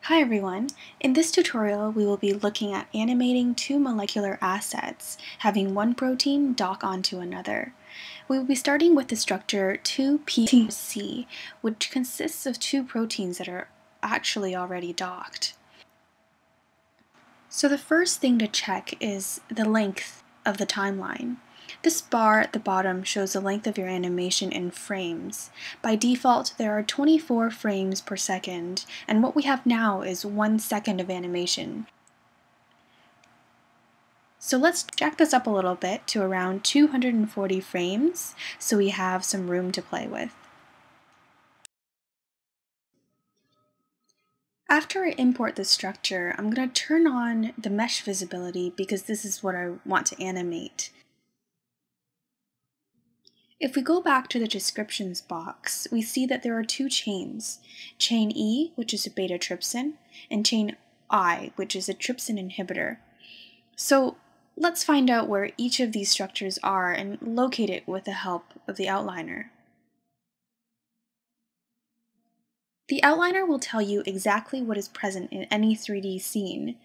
Hi everyone! In this tutorial we will be looking at animating two molecular assets, having one protein dock onto another. We will be starting with the structure 2PTC, which consists of two proteins that are actually already docked. So the first thing to check is the length of the timeline. This bar at the bottom shows the length of your animation in frames. By default, there are 24 frames per second, and what we have now is 1 second of animation. So let's jack this up a little bit to around 240 frames, so we have some room to play with. After I import the structure, I'm going to turn on the mesh visibility because this is what I want to animate. If we go back to the descriptions box, we see that there are two chains, chain E, which is a beta trypsin, and chain I, which is a trypsin inhibitor. So let's find out where each of these structures are and locate it with the help of the outliner. The outliner will tell you exactly what is present in any 3D scene.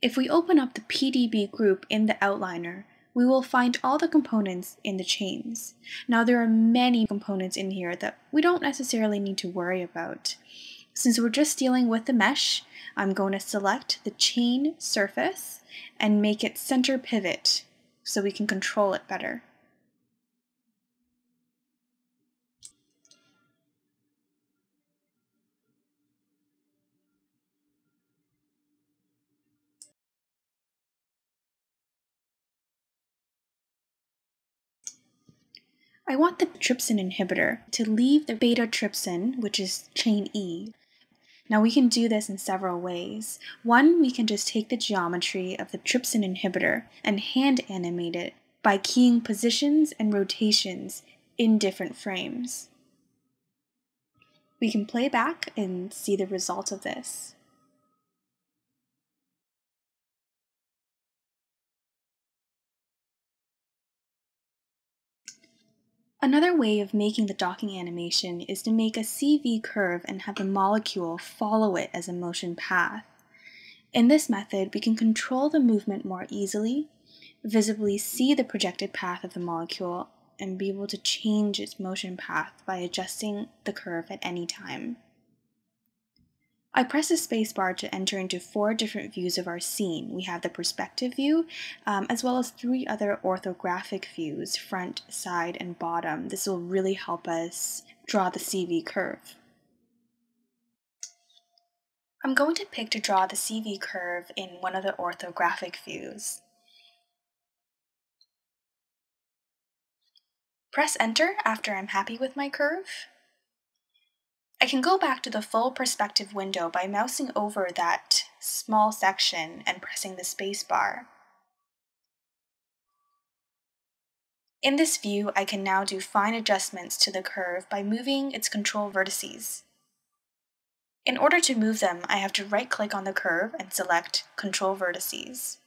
If we open up the PDB group in the outliner, we will find all the components in the chains. Now there are many components in here that we don't necessarily need to worry about. Since we're just dealing with the mesh, I'm going to select the chain surface and make it center pivot so we can control it better. I want the trypsin inhibitor to leave the beta trypsin, which is chain E. Now we can do this in several ways. One, we can just take the geometry of the trypsin inhibitor and hand animate it by keying positions and rotations in different frames. We can play back and see the result of this. Another way of making the docking animation is to make a CV curve and have the molecule follow it as a motion path. In this method, we can control the movement more easily, visibly see the projected path of the molecule, and be able to change its motion path by adjusting the curve at any time. I press the spacebar to enter into 4 different views of our scene. We have the perspective view, as well as 3 other orthographic views, front, side, and bottom. This will really help us draw the CV curve. I'm going to pick to draw the CV curve in one of the orthographic views. Press Enter after I'm happy with my curve. I can go back to the full perspective window by mousing over that small section and pressing the space bar. In this view, I can now do fine adjustments to the curve by moving its control vertices. In order to move them, I have to right-click on the curve and select Control Vertices.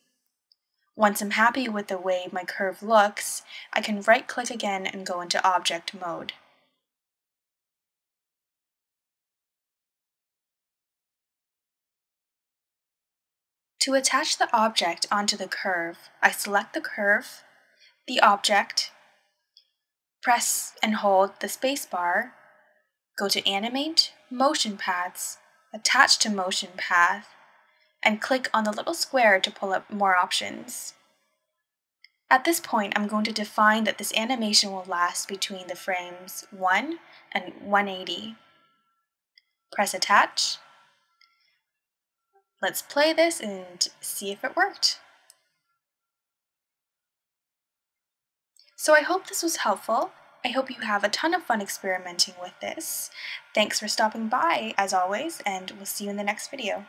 Once I'm happy with the way my curve looks, I can right-click again and go into Object mode. To attach the object onto the curve, I select the curve, the object, press and hold the spacebar, go to Animate, Motion Paths, Attach to Motion Path, and click on the little square to pull up more options. At this point, I'm going to define that this animation will last between the frames 1 and 180. Press Attach. Let's play this and see if it worked. So I hope this was helpful. I hope you have a ton of fun experimenting with this. Thanks for stopping by, as always, and we'll see you in the next video.